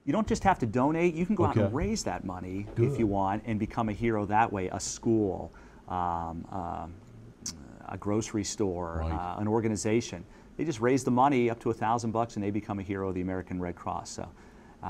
You don't just have to donate. You can go out and raise that money if you want and become a hero that way. A school, a grocery store, an organization. They just raise the money up to $1,000 and they become a hero of the American Red Cross. So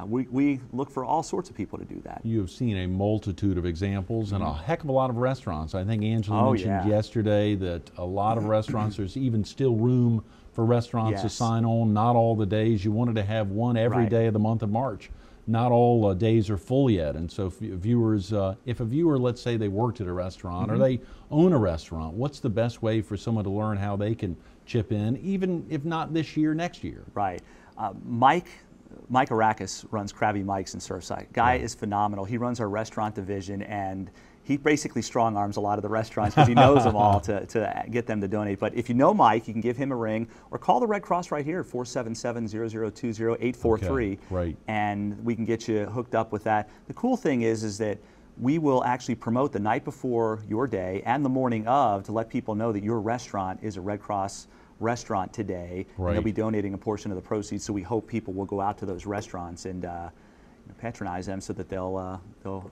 we look for all sorts of people to do that. You have seen a multitude of examples and a heck of a lot of restaurants. I think Angela mentioned yesterday that a lot of restaurants, there's even still room for restaurants to sign on. Not all the days. You wanted to have one every day of the month of March. Not all days are full yet, and so viewers, if a viewer, let's say they worked at a restaurant or they own a restaurant, what's the best way for someone to learn how they can chip in, even if not this year, next year? Right. Mike Arakis runs Krabby Mike's in Surfside. Guy is phenomenal. He runs our restaurant division, and he basically strong arms a lot of the restaurants because he knows them all to get them to donate. But if you know Mike, you can give him a ring or call the Red Cross right here, 477-0020-843, and we can get you hooked up with that. The cool thing is that we will actually promote the night before your day and the morning of to let people know that your restaurant is a Red Cross restaurant today. And they'll be donating a portion of the proceeds, so we hope people will go out to those restaurants and patronize them so that they'll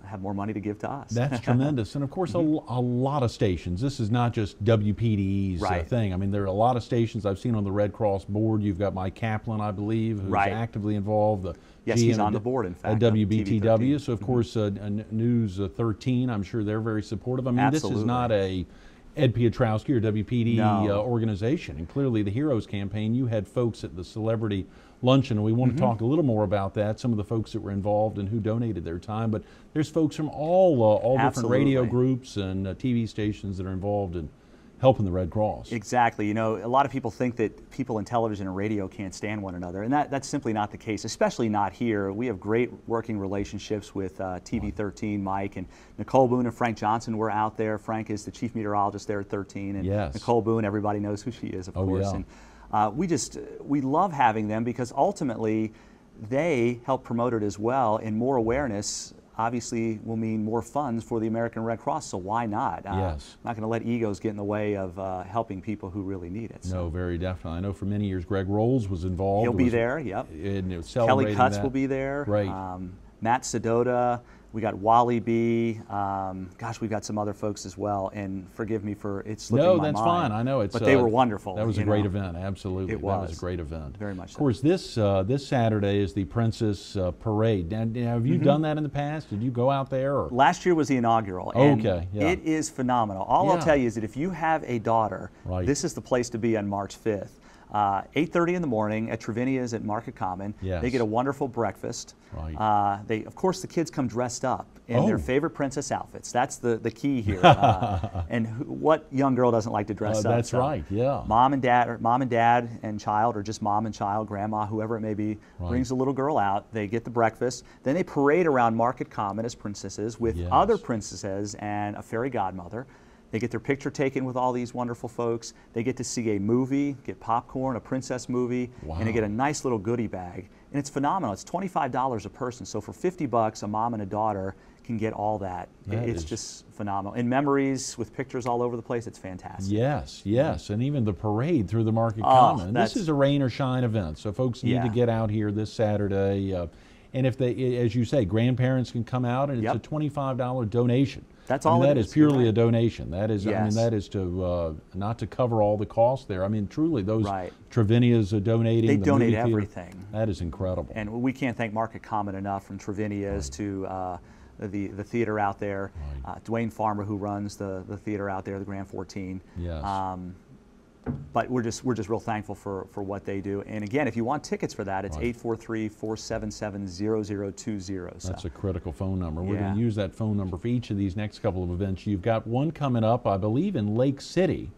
have more money to give to us. That's tremendous. And of course, a lot of stations. This is not just WPDE's thing. I mean, there are a lot of stations I've seen on the Red Cross board. You've got Mike Kaplan, I believe, who's actively involved. Yes, he's on the board, in fact, at WBTW. So of course, News 13, I'm sure they're very supportive. I mean, this is not a Ed Piotrowski or WPDE organization. And clearly the Heroes campaign, you had folks at the celebrity luncheon, and we want to talk a little more about that, some of the folks that were involved and who donated their time. But there's folks from all different radio groups and TV stations that are involved in helping the Red Cross. Exactly. You know, a lot of people think that people in television and radio can't stand one another, and that's simply not the case, especially not here. We have great working relationships with TV 13, Mike, and Nicole Boone and Frank Johnson were out there. Frank is the chief meteorologist there at 13, and Nicole Boone, everybody knows who she is, of course. And we love having them because ultimately they help promote it as well, and more awareness obviously will mean more funds for the American Red Cross, so why not? I'm not going to let egos get in the way of helping people who really need it. So. No, very definitely. I know for many years Greg Rolls was involved. He'll be there, and Kelly Cutts will be there. Matt Sedota. We got Wally B. Gosh, we've got some other folks as well, and forgive me for it slipping my mind. No, that's fine. I know it's. But they were wonderful. That was a great event. Absolutely, it was. That was a great event. Very much. Of course, this Saturday is the Princess Parade. Now, have you done that in the past? Did you go out there? Or? Last year was the inaugural. And it is phenomenal. All I'll tell you is that if you have a daughter, this is the place to be on March 5th. 8:30 in the morning at Trevinia's at Market Common. They get a wonderful breakfast. Of course, the kids come dressed up in their favorite princess outfits. That's the key here. And what young girl doesn't like to dress up? That's right. Mom and dad and child, or just mom and child, grandma, whoever it may be, brings the little girl out. They get the breakfast. Then they parade around Market Common as princesses with other princesses and a fairy godmother. They get their picture taken with all these wonderful folks. They get to see a movie, get popcorn, a princess movie, and they get a nice little goodie bag. And it's phenomenal. It's $25 a person. So for $50, a mom and a daughter can get all that. It's just phenomenal. And memories with pictures all over the place. It's fantastic. Yes. And even the parade through the Market Common. This is a rain or shine event. So folks need to get out here this Saturday. And if they, as you say, grandparents can come out, and it's a $25 donation. That's all. That is purely a donation. That is, I mean, that is to not to cover all the costs there. I mean, truly, those Trevinia's are donating. They donate everything. That is incredible. And we can't thank Market Common enough, from Trevinia's to the theater out there. Dwayne Farmer, who runs the theater out there, the Grand 14. But we're just real thankful for what they do. And again, if you want tickets for that, it's 843-477-0020. That's a critical phone number. We're going to use that phone number for each of these next couple of events. You've got one coming up, I believe, in Lake City.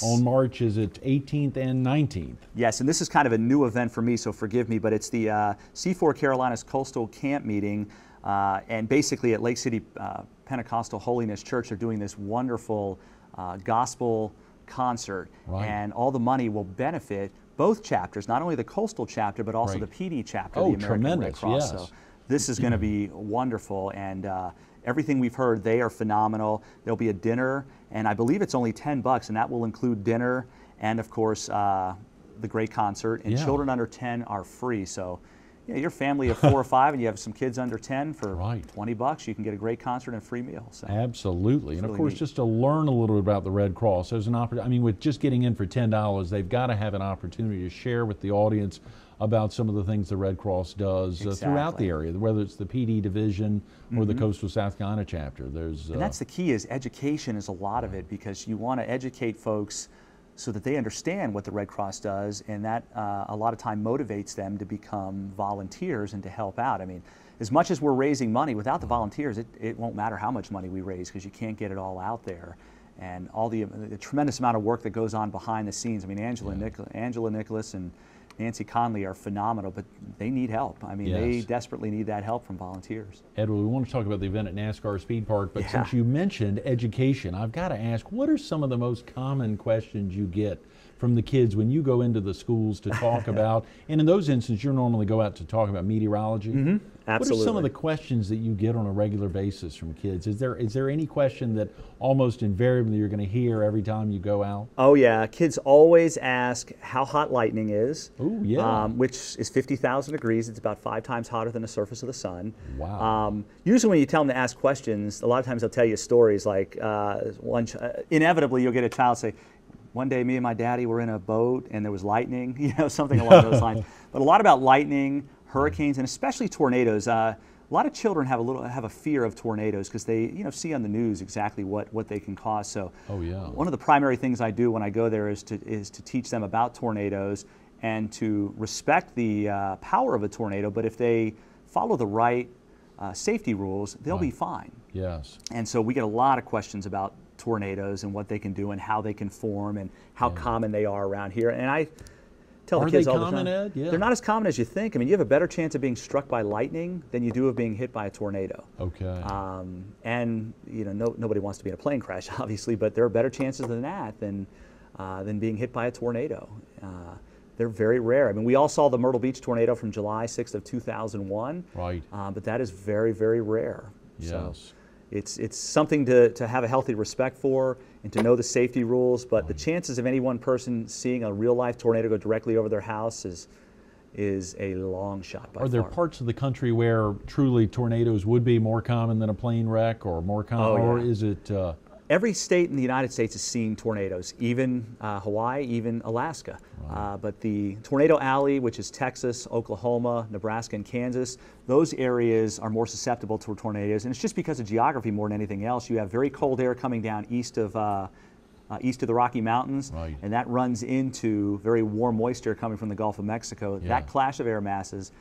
On March, is it 18th and 19th? Yes, and this is kind of a new event for me, so forgive me, but it's the C4 Carolinas Coastal Camp Meeting. And basically at Lake City Pentecostal Holiness Church, they're doing this wonderful gospel concert, and all the money will benefit both chapters, not only the coastal chapter, but also the PD chapter of the American Red Cross. So this is going to be wonderful, and everything we've heard, they are phenomenal. There'll be a dinner, and I believe it's only $10, and that will include dinner and, of course, the great concert. And children under 10 are free. So Yeah, your family of 4 or 5 and you have some kids under 10 for right. $20, you can get a great concert and a free meal. So absolutely. And really of course, neat. just to learn a little bit about the Red Cross, there's an opportunity. I mean, with just getting in for $10, they've got to have an opportunity to share with the audience about some of the things the Red Cross does throughout the area, whether it's the PD division or the Coastal South Carolina chapter. There's and that's the key, is education is a lot of it, because you want to educate folks so that they understand what the Red Cross does, and that a lot of time motivates them to become volunteers and to help out. I mean, as much as we're raising money, without the volunteers, it won't matter how much money we raise, because you can't get it all out there. And all the tremendous amount of work that goes on behind the scenes. I mean, Angela Nicholas and Nancy Conley are phenomenal, but they need help. I mean, they desperately need that help from volunteers. Edward, we want to talk about the event at NASCAR Speed Park, but since you mentioned education, I've got to ask, what are some of the most common questions you get from the kids when you go into the schools to talk about, and in those instances, you normally go out to talk about meteorology? Absolutely. What are some of the questions that you get on a regular basis from kids? Is there any question that almost invariably you're going to hear every time you go out? Oh yeah, kids always ask how hot lightning is. Oh yeah. Which is 50,000 degrees. It's about 5 times hotter than the surface of the sun. Wow. Usually when you tell them to ask questions, a lot of times they'll tell you stories like, inevitably you'll get a child say, one day me and my daddy were in a boat and there was lightning, you know, something along those lines. But a lot about lightning, hurricanes, and especially tornadoes. A lot of children have a fear of tornadoes because they see on the news exactly what they can cause. So one of the primary things I do when I go there is to teach them about tornadoes and to respect the power of a tornado. But if they follow the right safety rules, they'll be fine. Yes. And so we get a lot of questions about tornadoes and what they can do and how they can form and how common they are around here. And I tell the kids all the time, Ed? Yeah. they're not as common as you think. I mean, you have a better chance of being struck by lightning than you do of being hit by a tornado. Okay. And nobody wants to be in a plane crash, obviously, but there are better chances than that than being hit by a tornado. They're very rare. I mean, we all saw the Myrtle Beach tornado from July 6th of 2001. Right. But that is very, very rare. Yes. So it's something to have a healthy respect for and to know the safety rules, but the chances of any one person seeing a real-life tornado go directly over their house is a long shot by far. Are there parts of the country where truly tornadoes would be more common than a plane wreck, or more common, or is it... Every state in the United States is seeing tornadoes, even Hawaii, even Alaska. Right. But the Tornado Alley, which is Texas, Oklahoma, Nebraska, and Kansas, those areas are more susceptible to tornadoes. And it's just because of geography more than anything else. You have very cold air coming down east of the Rocky Mountains, and that runs into very warm moisture coming from the Gulf of Mexico. That clash of air masses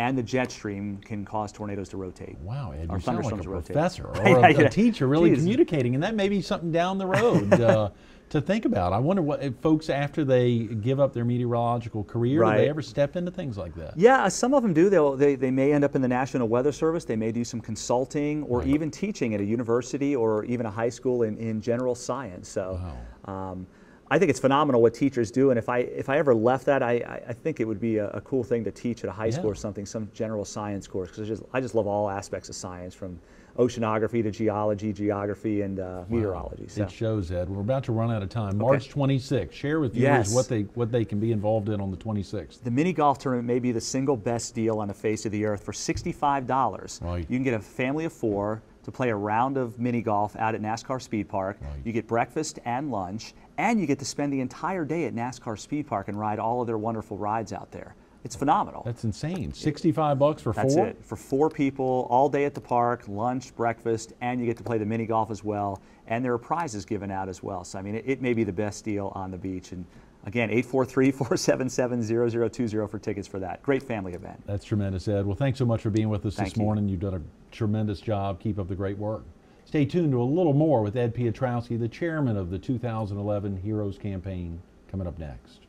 and the jet stream can cause tornadoes to rotate. Wow, Ed, you sound like a professor or a teacher really communicating, and that may be something down the road to think about. I wonder what if folks, after they give up their meteorological career, do they ever step into things like that? Yeah, some of them do. They may end up in the National Weather Service. They may do some consulting or even teaching at a university or even a high school in general science. So. I think it's phenomenal what teachers do, and if I ever left that, I think it would be a cool thing to teach at a high school or something, some general science course, because I just love all aspects of science, from oceanography to geography, and meteorology. So. It shows, Ed. We're about to run out of time. March 26th. Share with viewers what they can be involved in on the 26th. The mini golf tournament may be the single best deal on the face of the earth. For $65, you can get a family of 4 to play a round of mini golf out at NASCAR Speed Park. You get breakfast and lunch, and you get to spend the entire day at NASCAR Speed Park and ride all of their wonderful rides out there. It's phenomenal. That's insane. $65 for 4? That's it. For 4 people, all day at the park, lunch, breakfast, and you get to play the mini golf as well. And there are prizes given out as well. So, I mean, it may be the best deal on the beach. And again, 843-477-0020 for tickets for that. Great family event. That's tremendous, Ed. Well, thanks so much for being with us this morning. You've done a tremendous job. Keep up the great work. Stay tuned to a little more with Ed Piotrowski, the chairman of the 2011 Heroes Campaign, coming up next.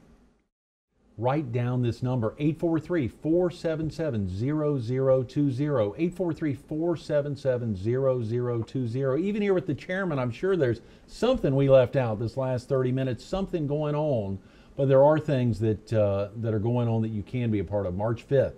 Write down this number, 843-477-0020, 843-477-0020. Even here with the chairman, I'm sure there's something we left out this last 30 minutes, something going on, but there are things that are going on that you can be a part of. March 5th,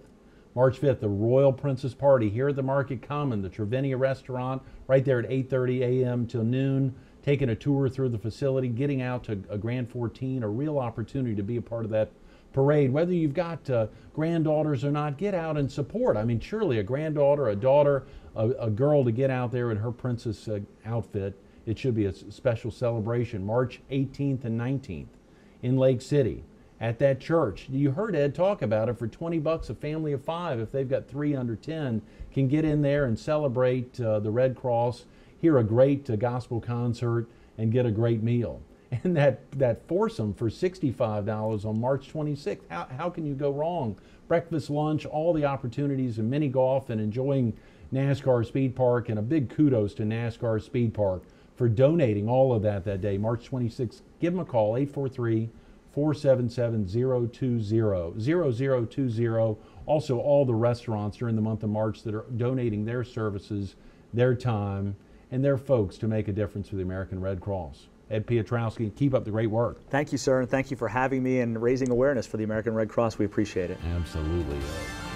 the Royal Princess Party here at the Market Common, the Trevenia Restaurant, right there at 8:30 a.m. till noon, taking a tour through the facility, getting out to a Grand 14, a real opportunity to be a part of that parade. Whether you've got granddaughters or not, get out and support. I mean, surely a granddaughter, a daughter, a girl to get out there in her princess outfit, it should be a special celebration. March 18th and 19th in Lake City at that church. You heard Ed talk about it. For 20 bucks, a family of 5, if they've got 3 under 10, can get in there and celebrate the Red Cross, hear a great gospel concert, and get a great meal. And that foursome for $65 on March 26th, how can you go wrong? Breakfast, lunch, all the opportunities, and mini golf, and enjoying NASCAR Speed Park. And a big kudos to NASCAR Speed Park for donating all of that day, March 26th. Give them a call, 843-477-020. Also, all the restaurants during the month of March that are donating their services, their time, and their folks to make a difference for the American Red Cross. Ed Piotrowski, keep up the great work. Thank you, sir, and thank you for having me and raising awareness for the American Red Cross. We appreciate it. Absolutely, Ed.